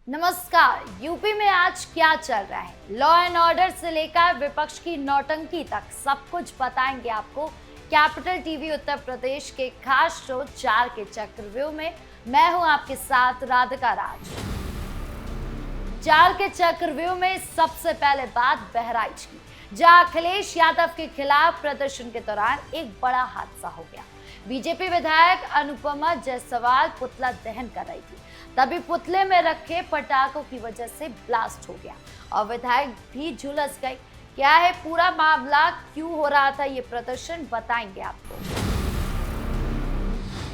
नमस्कार। यूपी में आज क्या चल रहा है, लॉ एंड ऑर्डर से लेकर विपक्ष की नौटंकी तक सब कुछ बताएंगे आपको कैपिटल टीवी उत्तर प्रदेश के खास शो 4 के चक्रव्यूह में। मैं हूं आपके साथ राधिका राज। 4 के चक्रव्यूह में सबसे पहले बात बहराइच की, जहां अखिलेश यादव के खिलाफ प्रदर्शन के दौरान एक बड़ा हादसा हो गया। बीजेपी विधायक अनुपमा जायसवाल पुतला दहन कर रही थी, तभी पुतले में रखे पटाखों की वजह से ब्लास्ट हो गया और विधायक भी झुलस गई। क्या है पूरा मामला, क्यों हो रहा था ये प्रदर्शन, बताएंगे आपको।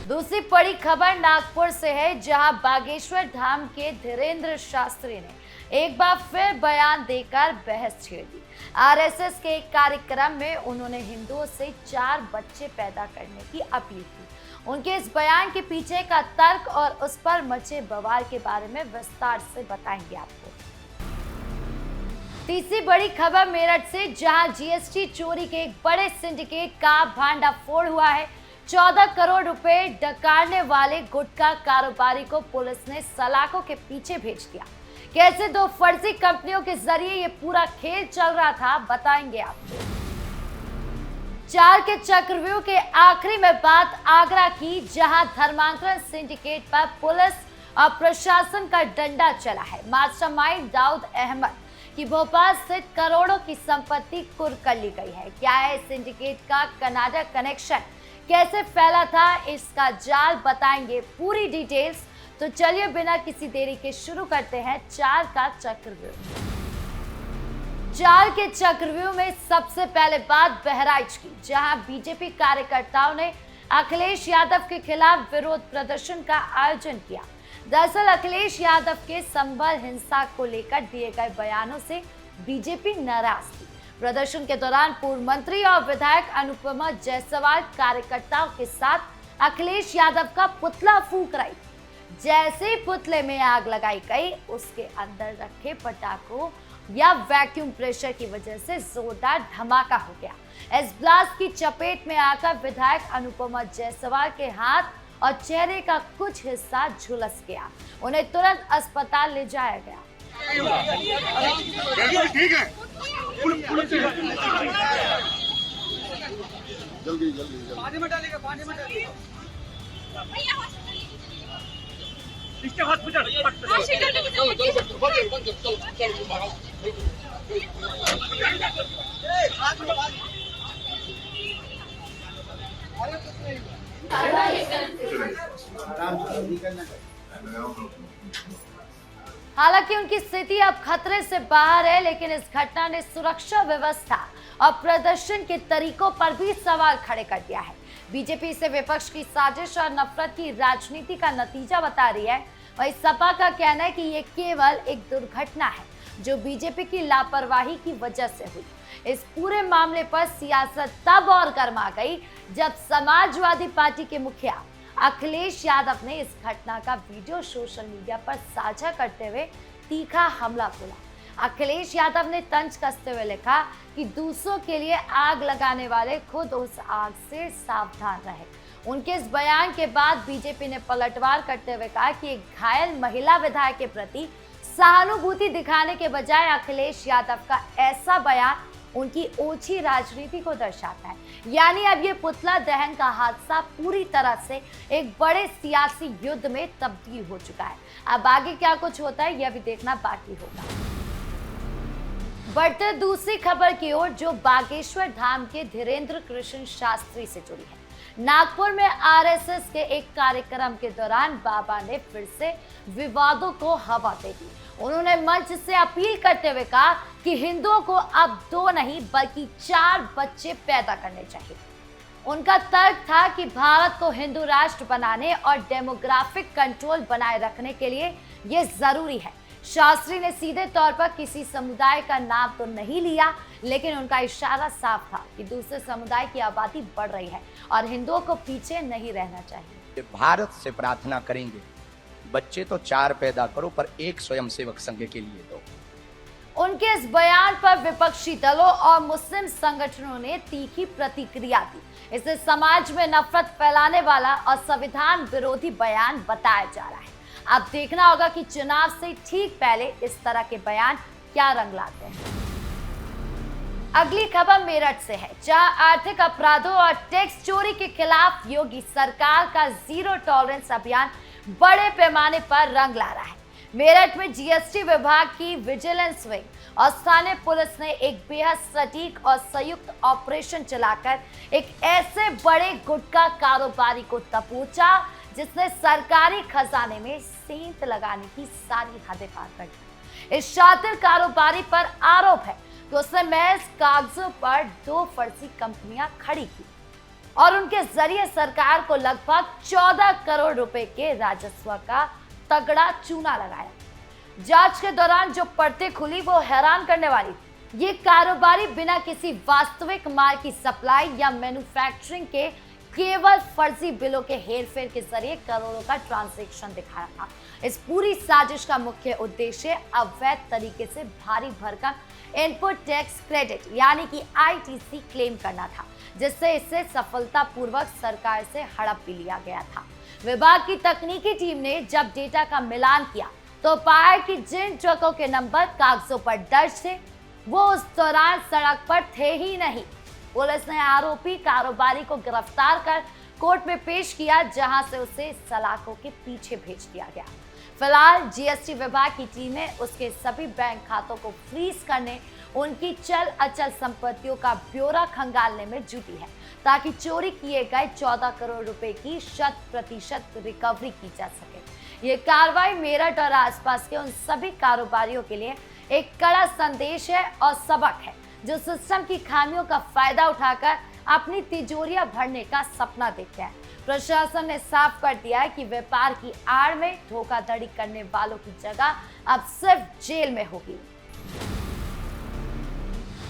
दूसरी बड़ी खबर नागपुर से है, जहां बागेश्वर धाम के धीरेन्द्र शास्त्री ने एक बार फिर बयान देकर बहस छेड़ दी। आरएसएस के एक कार्यक्रम में उन्होंने हिंदुओं से 4 बच्चे पैदा करने की अपील की। उनके इस बयान के पीछे का तर्क और उस पर मचे बवाल के बारे में विस्तार से बताएंगे आपको। तीसरी बड़ी खबर मेरठ से, जहां जीएसटी चोरी के एक बड़े सिंडिकेट का भांडाफोड़ हुआ है। 14 करोड़ रुपए डकारने वाले गुटखा कारोबारी को पुलिस ने सलाखों के पीछे भेज दिया। कैसे 2 फर्जी कंपनियों के जरिए ये पूरा खेल चल रहा था, बताएंगे आपको। 4 के चक्रव्यूह के आखिरी में बात आगरा की, जहां धर्मांतरण सिंडिकेट पर पुलिस और प्रशासन का डंडा चला है। मास्टरमाइंड दाऊद अहमद की भोपाल स्थित करोड़ों की संपत्ति कुर्क कर ली गई है। क्या है सिंडिकेट का कनाडा कनेक्शन, कैसे फैला था इसका जाल, बताएंगे पूरी डिटेल्स। तो चलिए बिना किसी देरी के शुरू करते हैं 4 का चक्रव्यूह। 4 के चक्रव्यूह में सबसे पहले बात बहराइच की, जहां बीजेपी कार्यकर्ताओं ने अखिलेश यादव के खिलाफ विरोध प्रदर्शन का आयोजन किया। दरअसल अखिलेश यादव के संभल हिंसा को लेकर दिए गए बयानों से बीजेपी नाराज थी। प्रदर्शन के दौरान पूर्व मंत्री और विधायक अनुपमा जायसवाल कार्यकर्ताओं के साथ अखिलेश यादव का पुतला फूंक रही। जैसे ही पुतले में आग लगाई गई, उसके अंदर रखे पटाखों या वैक्यूम प्रेशर की वजह से जोरदार धमाका हो गया। इस ब्लास्ट की चपेट में आकर विधायक अनुपमा जायसवाल के हाथ और चेहरे का कुछ हिस्सा झुलस गया। उन्हें तुरंत अस्पताल ले जाया गया। ठीक है, जल्दी पानी में डालिएगा, पानी में डालिएगा। हालांकि उनकी स्थिति अब खतरे से बाहर है, लेकिन इस घटना ने सुरक्षा व्यवस्था और प्रदर्शन के तरीकों पर भी सवाल खड़े कर दिया है। बीजेपी इसे विपक्ष की साजिश और नफरत की राजनीति का नतीजा बता रही है। वहीं सपा का कहना है कि ये केवल एक दुर्घटना है जो बीजेपी की लापरवाही की वजह से हुई। इस पूरे मामले पर सियासत तब और गर्मा गई जब समाजवादी पार्टी के मुखिया अखिलेश यादव ने इस घटना का वीडियो सोशल मीडिया पर साझा करते हुए तीखा हमला बोला। अखिलेश यादव ने तंज कसते हुए लिखा कि दूसरों के लिए आग लगाने वाले खुद उस आग से सावधान रहे। उनके इस बयान के बाद बीजेपी ने पलटवार करते हुए कहा कि एक घायल महिला विधायक के प्रति सहानुभूति दिखाने के बजाय अखिलेश यादव का ऐसा बयान उनकी ओछी राजनीति को दर्शाता है। यानी अब ये पुतला दहन का हादसा पूरी तरह से एक बड़े सियासी युद्ध में तब्दील हो चुका है। अब आगे क्या कुछ होता है यह भी देखना बाकी होगा। बढ़ते दूसरी खबर की ओर, जो बागेश्वर धाम के धीरेन्द्र कृष्ण शास्त्री से जुड़ी है। नागपुर में आरएसएस के एक कार्यक्रम के दौरान बाबा ने फिर से विवादों को हवा दे दी। उन्होंने मंच से अपील करते हुए कहा कि हिंदुओं को अब 2 नहीं बल्कि 4 बच्चे पैदा करने चाहिए। उनका तर्क था कि भारत को हिंदू राष्ट्र बनाने और डेमोग्राफिक कंट्रोल बनाए रखने के लिए ये जरूरी है। शास्त्री ने सीधे तौर पर किसी समुदाय का नाम तो नहीं लिया, लेकिन उनका इशारा साफ था कि दूसरे समुदाय की आबादी बढ़ रही है और हिंदुओं को पीछे नहीं रहना चाहिए। भारत से प्रार्थना करेंगे, बच्चे तो 4 पैदा करो, पर एक स्वयंसेवक संघ के लिए दो। उनके इस बयान पर विपक्षी दलों और मुस्लिम संगठनों ने तीखी प्रतिक्रिया दी। इसे समाज में नफरत फैलाने वाला और संविधान विरोधी बयान बताया जा रहा है। अब देखना होगा कि चुनाव से ठीक पहले इस तरह के बयान क्या रंग लाते हैं। अगली खबर मेरठ से है, जहां आर्थिक अपराधों और टैक्स चोरी के खिलाफ योगी सरकार का जीरो टॉलरेंस अभियान बड़े पैमाने पर रंग ला रहा है। मेरठ में जीएसटी विभाग की विजिलेंस विंग और स्थानीय पुलिस ने एक बेहद सटीक और संयुक्त ऑपरेशन चलाकर एक ऐसे बड़े गुटखा कारोबारी को दबोचा जिसने सरकारी खजाने में सेंध लगाने की सारी हदें पार कर दी। इस शातिर कारोबारी पर आरोप है कि उसने महज कागजों पर 2 फर्जी कंपनियां खड़ी की और उनके जरिए सरकार को लगभग 14 करोड़ रुपए के राजस्व का तगड़ा चूना लगाया। जांच के दौरान जो परतें खुली वो हैरान करने वाली थी। ये कारोबारी बिना किसी वास्तविक माल की सप्लाई या मैन्युफैक्चरिंग के केवल फर्जी बिलों के हेरफेर के जरिए करोड़ों का ट्रांजैक्शन दिखा रहा था। इस पूरी साजिश का मुख्य उद्देश्य अवैध तरीके से भारी भरकम इनपुट टैक्स क्रेडिट यानी कि आईटीसी क्लेम करना था, जिससे इसे सफलतापूर्वक सरकार से हड़प भी लिया गया था। विभाग की तकनीकी टीम ने जब डेटा का मिलान किया तो पाया कि जिन ट्रकों के नंबर कागजों पर दर्ज थे वो उस दौरान सड़क पर थे ही नहीं। पुलिस ने आरोपी कारोबारी को गिरफ्तार कर कोर्ट में पेश किया, जहां से उसे सलाखों के पीछे भेज दिया गया। फिलहाल जीएसटी विभाग की टीम ने उसके सभी बैंक खातों को फ्रीज करने, उनकी चल अचल संपत्तियों का ब्यौरा खंगालने में जुटी है, ताकि चोरी किए गए 14 करोड़ रुपए की 100% रिकवरी की जा सके। ये कार्रवाई मेरठ और आसपास के उन सभी कारोबारियों के लिए एक कड़ा संदेश है और सबक है, जो सिस्टम की खामियों का फायदा उठाकर अपनी तिजोरियां भरने का सपना देखते हैं। प्रशासन ने साफ कर दिया है कि व्यापार की आड़ में धोखाधड़ी करने वालों की जगह अब सिर्फ जेल में होगी।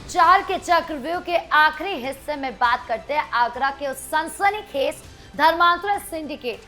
4 के चक्रव्यूह के आखिरी हिस्से में बात करते हैं आगरा के उस सनसनीखेज धर्मांतरण सिंडिकेट,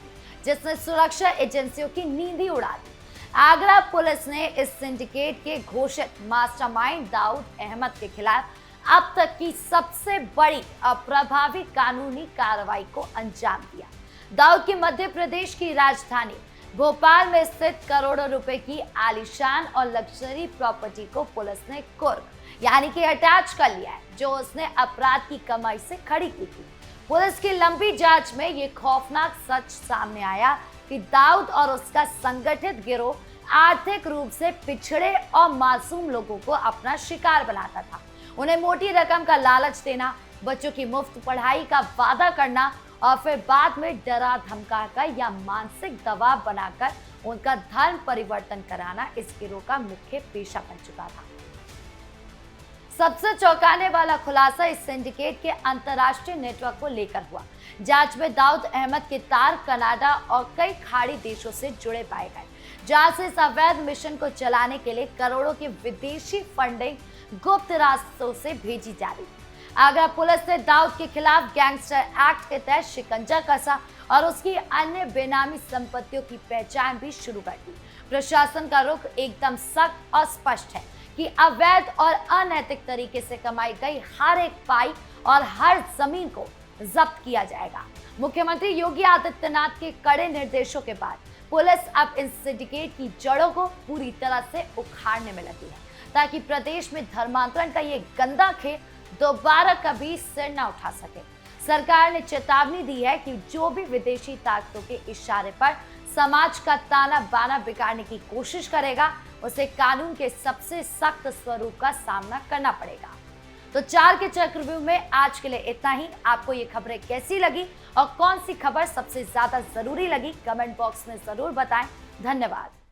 जिसने सुरक्षा एजेंसियों की नींद ही उड़ा दी। आगरा पुलिस ने इस सिंडिकेट के घोषित मास्टरमाइंड दाऊद अहमद के खिलाफ अब तक की सबसे बड़ी और प्रभावी कानूनी कार्रवाई को अंजाम दिया। दाऊद की मध्य प्रदेश की राजधानी भोपाल में स्थित करोड़ों रुपए की आलीशान और लग्जरी प्रॉपर्टी को पुलिस ने कुर्क यानी कि अटैच कर लिया है, जो उसने अपराध की कमाई से खड़ी की थी। पुलिस की लंबी जांच में ये खौफनाक सच सामने आया कि दाऊद और उसका संगठित गिरोह आर्थिक रूप से पिछड़े और मासूम लोगों को अपना शिकार बनाता था। उन्हें मोटी रकम का लालच देना, बच्चों की मुफ्त पढ़ाई का वादा करना और फिर बाद में डरा धमकाकर या मानसिक दबाव बनाकर उनका धर्म परिवर्तन कराना इस गिरोह का मुख्य पेशा बन चुका था। सबसे चौंकाने वाला खुलासा इस सिंडिकेट के अंतर्राष्ट्रीय नेटवर्क को लेकर हुआ। जांच में दाऊद अहमद के तार कनाडा और कई खाड़ी देशों से जुड़े पाए गए, जहां से इस अवैध मिशन को चलाने के लिए करोड़ों की विदेशी फंडिंग गुप्त रास्तों से भेजी जा रही थी। आगरा पुलिस ने दाऊद के खिलाफ गैंगस्टर एक्ट के तहत शिकंजा कसा और उसकी अन्य बेनामी संपत्तियों की पहचान भी शुरू कर दी। प्रशासन का रुख एकदम सख्त और स्पष्ट है कि अवैध और अनैतिक तरीके से कमाई गई हर एक पाई और हर जमीन को जब्त किया जाएगा। मुख्यमंत्री योगी आदित्यनाथ के कड़े निर्देशों के बाद पुलिस अब इन सिंडिकेट की जड़ों को पूरी तरह से उखाड़ने में लगी है, ताकि प्रदेश में धर्मांतरण का ये गंदा खेल दोबारा कभी सिर न उठा सके। सरकार ने चेतावनी दी है कि जो भी विदेशी ताकतों के इशारे पर समाज का ताना बाना बिगाड़ने की कोशिश करेगा, उसे कानून के सबसे सख्त स्वरूप का सामना करना पड़ेगा। तो 4 के चक्रव्यूह में आज के लिए इतना ही। आपको ये खबरें कैसी लगी और कौन सी खबर सबसे ज्यादा जरूरी लगी, कमेंट बॉक्स में जरूर बताएं। धन्यवाद।